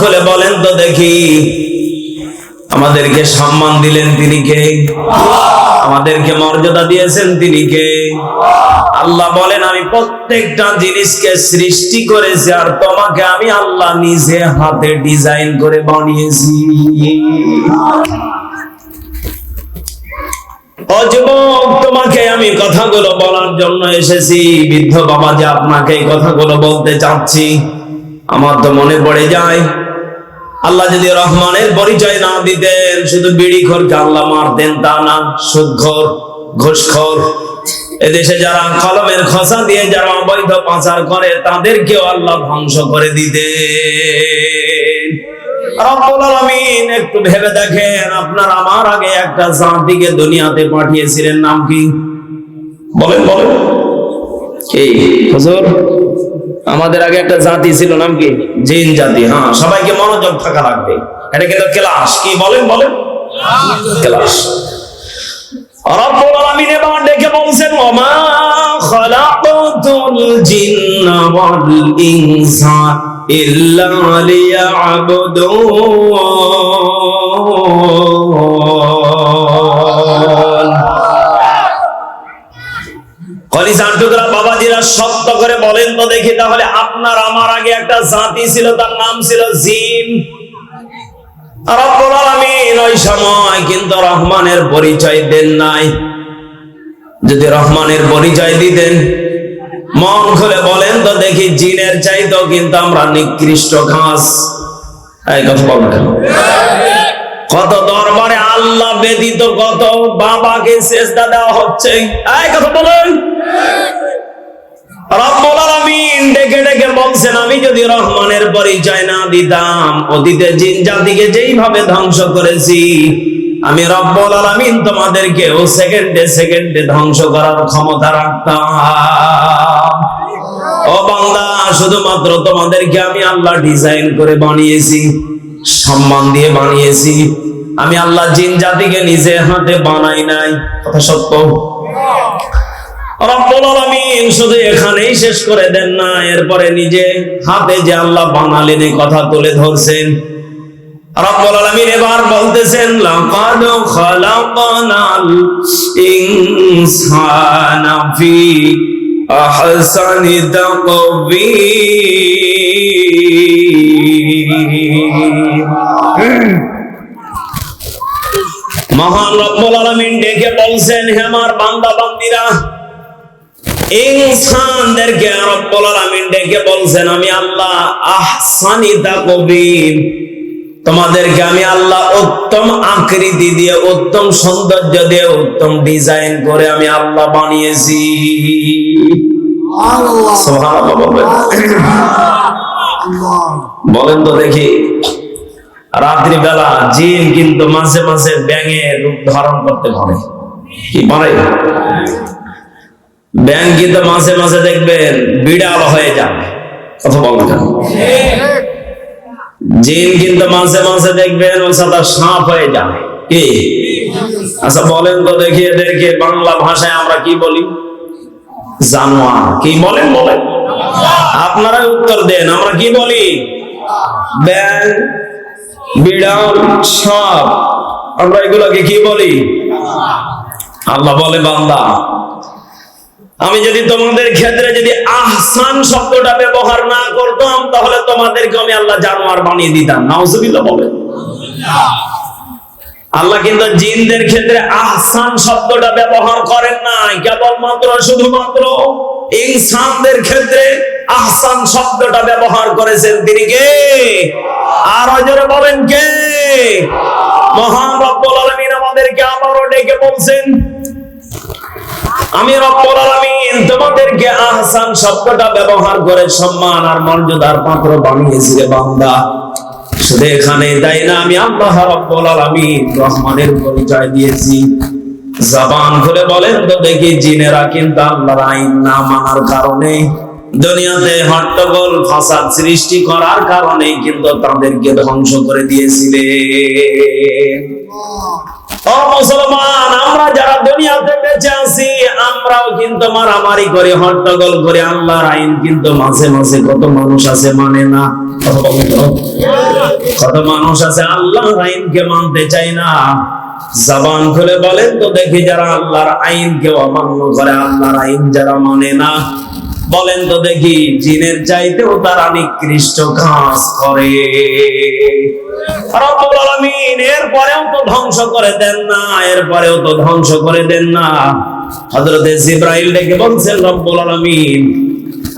খুলে বলেন তো দেখি, আমাদেরকে সম্মান দিলেন তিনি কে? আমাদেরকে মর্যাদা দিয়েছেন তিনি কে? আল্লাহ বলেন, আমি প্রত্যেকটা জিনিসকে সৃষ্টি করেছি আর তোমাকে আমি আল্লাহ নিজে হাতে ডিজাইন করে বানিয়েছি। ও যুবক, তোমাকে আমি কথাগুলো বলার জন্য এসেছি। বৃদ্ধ বাবা যে আপনাকে এই কথাগুলো বলতে চাচ্ছি, আমার তো মনে পড়ে যায়, আল্লাহ যদি রহমানের পরিচয় না দিতেন, শুধু বিড়িখোরকে আল্লাহ মারতেন তা না, সুদখোর, ঘুষখোর, এদেশে যারা কলমের খোসা দিয়ে যারা অবৈধ পাচার করে তাদেরকেও আল্লাহ ধ্বংস করে দিতেন। রব্বুল আলামিন একটু ভেবে দেখেন, আপনার আমার আগে একটা জাতিকে দুনিয়াতে পাঠিয়েছিলেন, নাম কি? বলেন বলেন। কি হুজুর? আমাদের আগে একটা জাতি ছিল, নাম কি? জিন জাতি। হ্যাঁ, সবাইকে মনোযোগ থাকা লাগবে, এটা কিন্তু ক্লাস। কি বলেন বলেন? ক্লাস। রব্বুল আলামিন এবার ডেকে বলছেন, ওমা খালাকাতুল জিন্না ওয়াল ইনসা ইল্লা লিয়াবুদুন। কলিজার টুকরা বাবাজিরা শব্দ করে বলেন তো দেখি, তাহলে আপনার আমার আগে একটা জাতি ছিল, তার নাম ছিল জিন। রব্বুল আলামিন ওই সময় কিন্তু রহমানের পরিচয় দেন নাই। যদি রহমানের পরিচয় দিতেন, মন খুলে বলেন তো দেখি, জিনের চাইতেও কিন্তু আমরা নিকৃষ্ট ঘাস। এই কথা বলবেন কেন? কত দরবারে আল্লাহ ব্যতীত কত বাবাকে সেজদা দেওয়া হচ্ছে। এই কথা বলেন। রব্বুল আলামিন ডেকে ডেকে বলছেন, আমি যদি রহমানের পরিচয় না দিতাম, অতীতে জিন জাতিকে যেইভাবে ধ্বংস করেছি, আমি রব্বুল আলামিন তোমাদেরকেও সেকেন্ডে সেকেন্ডে ধ্বংস করার ক্ষমতা রাখতাম। ও বান্দা, শুধুমাত্র তোমাদেরকে আমি আল্লাহ ডিজাইন করে বানিয়েছি, সম্মান দিয়ে বানিয়েছি। আমি আল্লাহ জিন জাতিকে নিজে হাতে বানাই নাই। কথা সত্য। রব্বুল আলামিন শুধু এখানেই শেষ করে দেন না, এরপরে নিজে হাতে যে আল্লাহ বানালেন এই কথা তুলে ধরছেন। রব্বুল আলামিন এবার বলতেছেন, লাকাদ খালাকনাল ইনসানা ফি আহসানি তাকবীর। মহান রব্বুল আলামিন ডেকে বলছেন, হে আমার বান্দা বান্দিরা, ইনসানদেরকে রব্বুল আলামিন ডেকে বলছেন, আমি আল্লাহ আহসানি তাকবীর, তোমাদেরকে আমি আল্লাহ উত্তম আকৃতি দিয়ে, উত্তম সৌন্দর্য দিয়ে, উত্তম ডিজাইন করে আমি আল্লাহ বানিয়েছি। সুবহানাল্লাহ বলবেন। বলেন তো দেখি, রাত্রি বেলা জিন কিন্তু মাঝে মাঝে ব্যাঙের রূপ ধারণ করতে পারে। কি পারে? ব্যাঙ কিন্তু মাঝে মাঝে দেখবেন বিড়াল হয়ে যায়। কথা বলবেন। জিন কিন্তু মাঝে মাঝে দেখবেন ও সাদা সাপ হয়ে যায়। কি? আচ্ছা বলেন তো দেখি, এদেরকে বাংলা ভাষায় আমরা কি বলি? জানোয়ার। কি বলেন বলেন? আপনারা উত্তর দেন, আমরা কি বলি? ব্যাঙ, বিড়াল, সাপ, আমরা এগুলোকে কি বলি? আল্লাহ বলে, বান্দা, আমি যদি তোমাদের ক্ষেত্রে যদি আহসান শব্দটা ব্যবহার না করতাম, তাহলে তোমাদেরকে আমি আল্লাহ জানোয়ার বানিয়ে দিতাম। নাউজুবিল্লাহ বলেন। আল্লাহ কিন্তু জিনদের ক্ষেত্রে আহসান শব্দটা ব্যবহার করেন নাই, কেবলমাত্র শুধুমাত্র ইনসানদের ক্ষেত্রে আহসান শব্দটা ব্যবহার করেছেন তিনি কে? আর জোরে বলেন কে? মহান রব্বুল আলামিন আমাদেরকে আবারও ডেকে বলছেন, আমি রব্বুল আলামিন তোমাদেরকে আহসান শব্দটা ব্যবহার করে সম্মান আর মর্যাদার পাত্র বানিয়েছি রে বান্দা। শুধু এখানে তাই না, আমি আল্লাহ রব্বুল আলামিন রহমানের পরিচয় দিয়েছি। জবান খুলে বলেন তো দেখি, জিনেরা কিন্তু আল্লাহর আইন না মানার কারণে, দুনিয়াতে হট্টগোল ফাসাদ সৃষ্টি করার কারণে কিন্তু তাদেরকে ধ্বংস করে দিয়েছিলেন। ও মুসলমান, আমরা যারা দুনিয়াতে বেঁচে আছি, আমরাও কিন্তু মারামারি করে, হট্টগোল করে আল্লাহর আইন কিন্তু মাঝে মাঝে কত মানুষ আছে মানে না। কত মানুষ আছে আল্লাহর আইনকে মানতে চায় না। জবান খুলে বলেন তো দেখি, যারা আল্লাহর আইনকে অমান্য করে, আল্লাহর আইন যারা মানে না, বলেন তো দেখি জিনের চাইতেও তারা নিকৃষ্ট কাজ করে। রব্বুল আলামিন এরপরেও তো ধ্বংস করে দেন না, এরপরেও তো ধ্বংস করে দেন না। হযরতে জিবরাইল ডেকে বলছেন, রব্বুল আলামিন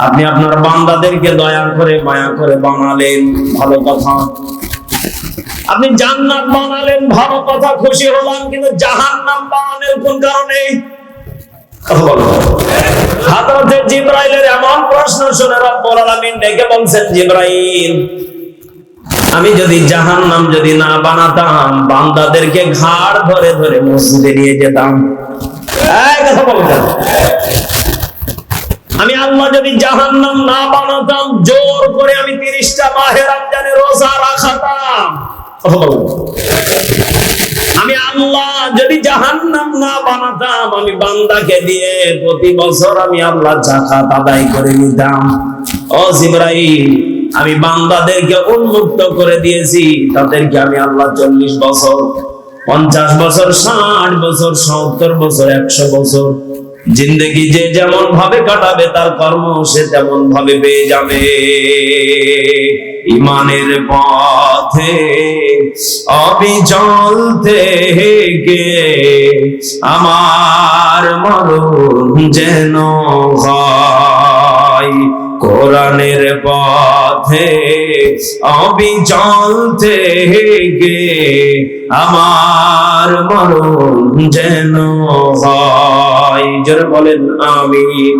আপনি আপনার বান্দাদেরকে দয়া করে মায়া করে বানালেন, ভালো কথা। আপনি জান্নাত বানালেন, ভালো কথা, খুশি হলাম, কিন্তু জাহান্নাম বানালেন কোন কারণে? হযরতে জিবরাইলের এমন প্রশ্ন শুনে রব্বুল আলামিন ডেকে বলছেন, জিবরাইল আমি যদি জাহান্নাম যদি না বানাতাম, বান্দাদেরকে ঘাড় ধরে ধরে মসজিদে নিয়ে যেতাম। এই কথা বলতেন, আমি আল্লাহ যদি জাহান্নাম না বানাতাম, জোর করে আমি 30টা মাহে রমজানের রোজা রাখতাম। আমি আল্লাহ যদি জাহান্নাম না বানাতাম, আমি বান্দাকে দিয়ে প্রতি বছর আমি আল্লাহ যাকাত আদায় করে নিতাম। ও জিবরাইল আমি বান্দাদেরকে উন্মুক্ত করে দিয়েছি, তাদেরকে আমি আল্লাহ 40 বছর, 50 বছর, 60 বছর, 70 বছর, 100 বছর জিন্দেগি যে যেমন ভাবে কাটাবে, তার কর্ম সে তেমন ভাবে পেয়ে যাবে। ইমানের পথে অবিচল থেকে আমার মরণ যেন হয়, কোরআনের পথে অবিচল থেকে আমার মরণ যেন হয়। জোরে বলেন আমিন।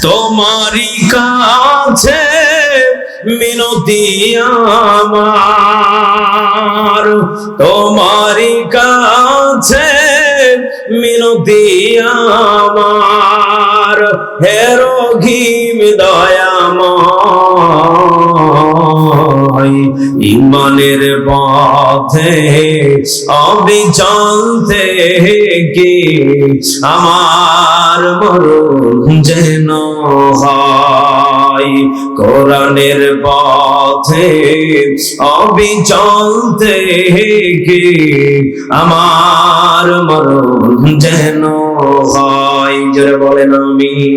তোমারই কাছে মিনতি আমার, তোমারই কাছে মিনতি আমার, হে রহিম দয়াময়, ইমানের পথে অবিচল থেকে আমার মরণ যেন হয়, কোরআনের পথে অবিচল থেকে আমার মরণ যেন হয়। জোরে বলেন আমিন।